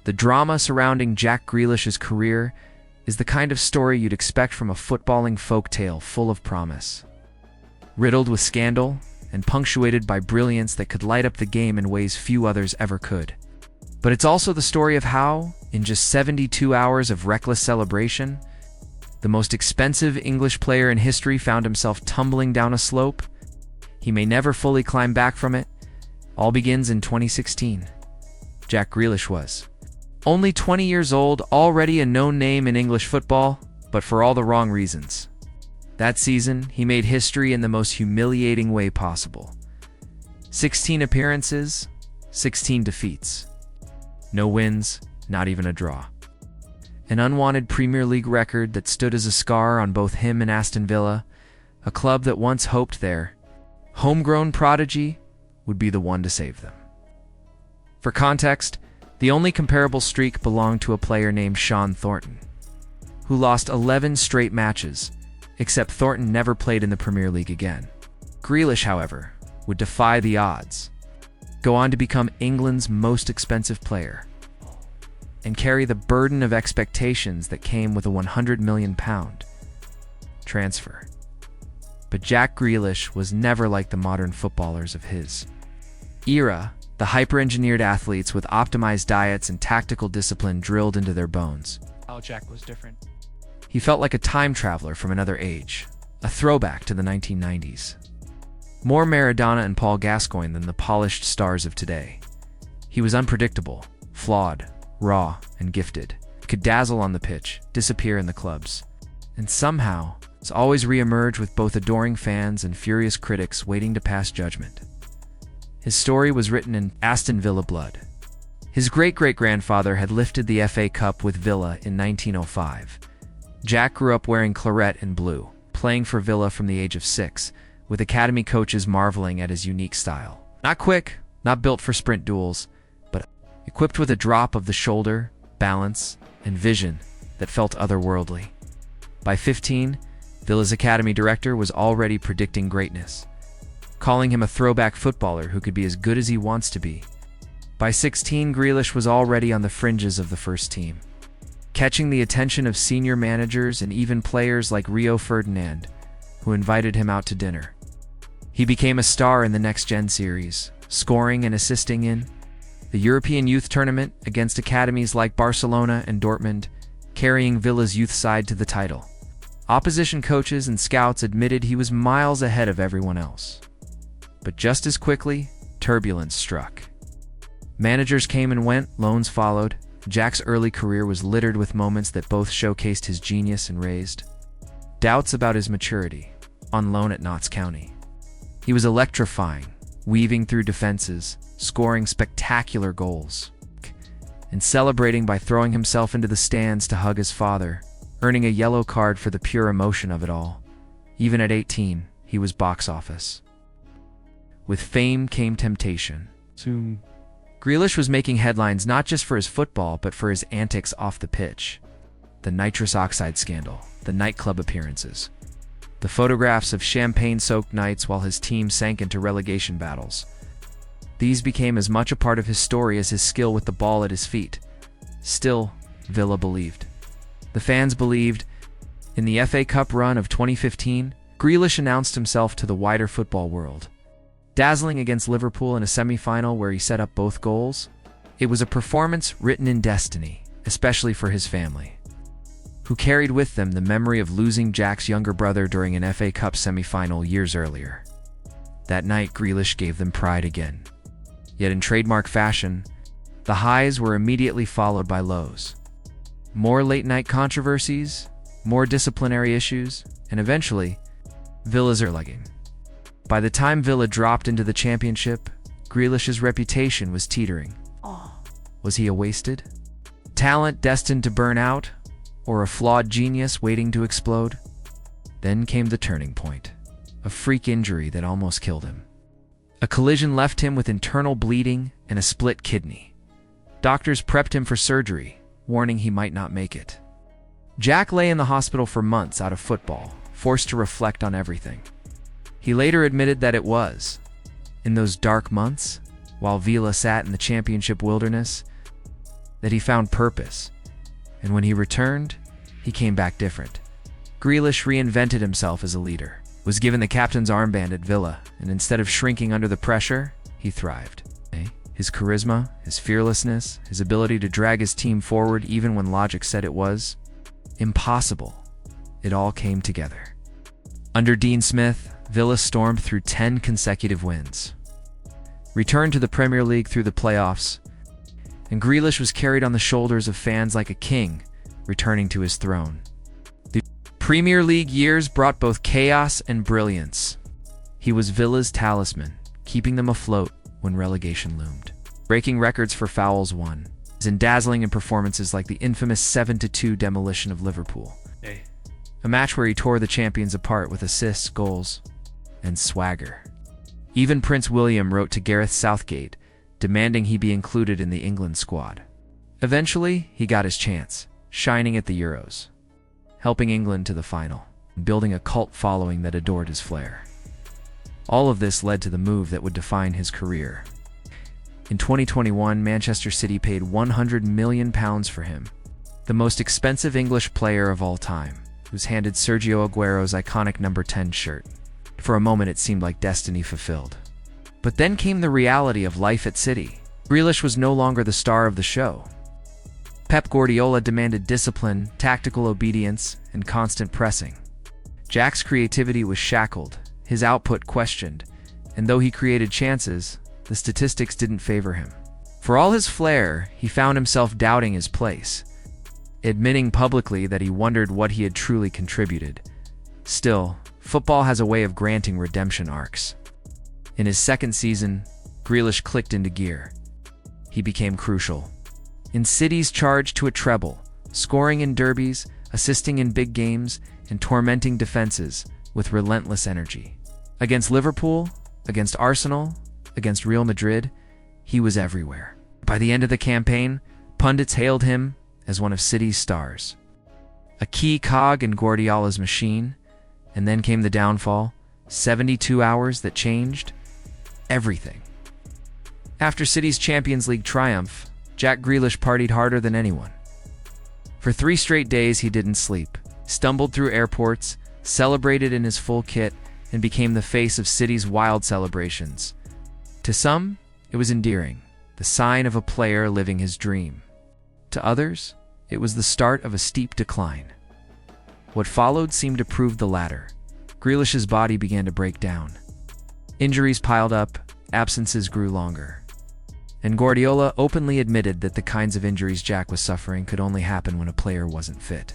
The drama surrounding Jack Grealish's career is the kind of story you'd expect from a footballing folktale full of promise. Riddled with scandal and punctuated by brilliance that could light up the game in ways few others ever could. But it's also the story of how, in just 72 hours of reckless celebration, the most expensive English player in history found himself tumbling down a slope. He may never fully climb back from it. All begins in 2016. Jack Grealish was only 20 years old, already a known name in English football, but for all the wrong reasons. That season, he made history in the most humiliating way possible. 16 appearances, 16 defeats. No wins, not even a draw. An unwanted Premier League record that stood as a scar on both him and Aston Villa, a club that once hoped their homegrown prodigy would be the one to save them. For context, the only comparable streak belonged to a player named Sean Thornton, who lost 11 straight matches, except Thornton never played in the Premier League again. Grealish, however, would defy the odds, go on to become England's most expensive player, and carry the burden of expectations that came with a £100 million transfer. But Jack Grealish was never like the modern footballers of his era, the hyper-engineered athletes with optimized diets and tactical discipline drilled into their bones. Oh, Jack was different. He felt like a time traveler from another age, a throwback to the 1990s. More Maradona and Paul Gascoigne than the polished stars of today. He was unpredictable, flawed, raw, and gifted. Could dazzle on the pitch, disappear in the clubs, and somehow always re-emerge with both adoring fans and furious critics waiting to pass judgment. His story was written in Aston Villa blood. His great-great-grandfather had lifted the FA Cup with Villa in 1905. Jack grew up wearing claret and blue, playing for Villa from the age of 6, with academy coaches marveling at his unique style. Not quick, not built for sprint duels, but equipped with a drop of the shoulder, balance, and vision that felt otherworldly. By 15, Villa's academy director was already predicting greatness, calling him a throwback footballer who could be as good as he wants to be. By 16, Grealish was already on the fringes of the first team, catching the attention of senior managers and even players like Rio Ferdinand, who invited him out to dinner. He became a star in the Next Gen series, scoring and assisting in the European Youth Tournament against academies like Barcelona and Dortmund, carrying Villa's youth side to the title. Opposition coaches and scouts admitted he was miles ahead of everyone else. But just as quickly, turbulence struck. Managers came and went, loans followed. Jack's early career was littered with moments that both showcased his genius and raised doubts about his maturity. On loan at Notts County, he was electrifying, weaving through defenses, scoring spectacular goals, and celebrating by throwing himself into the stands to hug his father, earning a yellow card for the pure emotion of it all. Even at 18, he was box office. With fame came temptation. Soon, Grealish was making headlines not just for his football, but for his antics off the pitch. The nitrous oxide scandal, the nightclub appearances, the photographs of champagne-soaked nights while his team sank into relegation battles. These became as much a part of his story as his skill with the ball at his feet. Still, Villa believed. The fans believed. In the FA Cup run of 2015, Grealish announced himself to the wider football world. Dazzling against Liverpool in a semi-final where he set up both goals, it was a performance written in destiny, especially for his family, who carried with them the memory of losing Jack's younger brother during an FA Cup semi-final years earlier. That night, Grealish gave them pride again. Yet in trademark fashion, the highs were immediately followed by lows. More late-night controversies, more disciplinary issues, and eventually, Villa's legging. By the time Villa dropped into the championship, Grealish's reputation was teetering. Was he a wasted talent destined to burn out, or a flawed genius waiting to explode? Then came the turning point, a freak injury that almost killed him. A collision left him with internal bleeding and a split kidney. Doctors prepped him for surgery, warning he might not make it. Jack lay in the hospital for months out of football, forced to reflect on everything. He later admitted that it was, in those dark months, while Villa sat in the championship wilderness, that he found purpose, and when he returned, he came back different. Grealish reinvented himself as a leader, was given the captain's armband at Villa, and instead of shrinking under the pressure, he thrived. His charisma, his fearlessness, his ability to drag his team forward even when logic said it was impossible. It all came together. Under Dean Smith, Villa stormed through 10 consecutive wins, returned to the Premier League through the playoffs, and Grealish was carried on the shoulders of fans like a king, returning to his throne. The Premier League years brought both chaos and brilliance. He was Villa's talisman, keeping them afloat when relegation loomed, breaking records for fouls won, and dazzling in performances like the infamous 7-2 demolition of Liverpool. A match where he tore the champions apart with assists, goals, and swagger. Even Prince William wrote to Gareth Southgate, demanding he be included in the England squad. Eventually, he got his chance, shining at the Euros, helping England to the final, and building a cult following that adored his flair. All of this led to the move that would define his career. In 2021, Manchester City paid £100 million for him, the most expensive English player of all time, who's handed Sergio Aguero's iconic number 10 shirt. For a moment, it seemed like destiny fulfilled. But then came the reality of life at City. Grealish was no longer the star of the show. Pep Guardiola demanded discipline, tactical obedience, and constant pressing. Jack's creativity was shackled, his output questioned, and though he created chances, the statistics didn't favor him. For all his flair, he found himself doubting his place, admitting publicly that he wondered what he had truly contributed. Still, football has a way of granting redemption arcs. In his second season, Grealish clicked into gear. He became crucial. In City's charge to a treble, scoring in derbies, assisting in big games, and tormenting defenses with relentless energy. Against Liverpool, against Arsenal, against Real Madrid, he was everywhere. By the end of the campaign, pundits hailed him as one of City's stars. A key cog in Guardiola's machine, and then came the downfall, 72 hours that changed everything. After City's Champions League triumph, Jack Grealish partied harder than anyone. For 3 straight days he didn't sleep, stumbled through airports, celebrated in his full kit, and became the face of City's wild celebrations. To some, it was endearing, the sign of a player living his dream. To others, it was the start of a steep decline. What followed seemed to prove the latter. Grealish's body began to break down. Injuries piled up, absences grew longer. And Guardiola openly admitted that the kinds of injuries Jack was suffering could only happen when a player wasn't fit.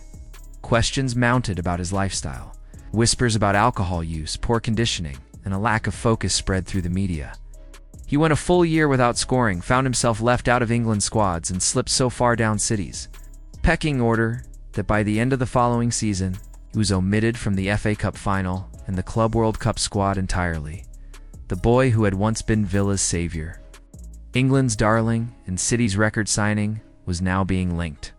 Questions mounted about his lifestyle. Whispers about alcohol use, poor conditioning, and a lack of focus spread through the media. He went a full year without scoring, found himself left out of England squads, and slipped so far down City's pecking order that by the end of the following season, he was omitted from the FA Cup final and the Club World Cup squad entirely. The boy who had once been Villa's savior, England's darling, and City's record signing was now being linked.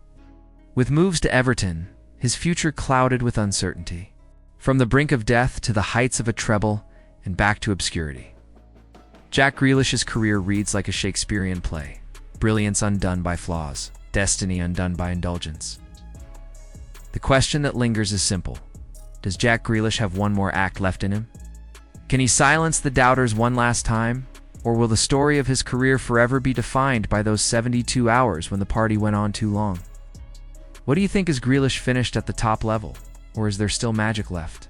With moves to Everton, his future clouded with uncertainty. From the brink of death to the heights of a treble and back to obscurity. Jack Grealish's career reads like a Shakespearean play. Brilliance undone by flaws, destiny undone by indulgence. The question that lingers is simple. Does Jack Grealish have one more act left in him? Can he silence the doubters one last time? Or will the story of his career forever be defined by those 72 hours when the party went on too long? What do you think? Is Grealish finished at the top level? Or is there still magic left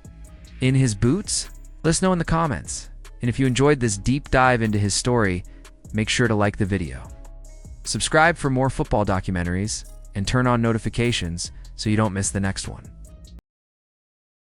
in his boots? Let us know in the comments. And if you enjoyed this deep dive into his story, make sure to like the video. Subscribe for more football documentaries and turn on notifications so you don't miss the next one.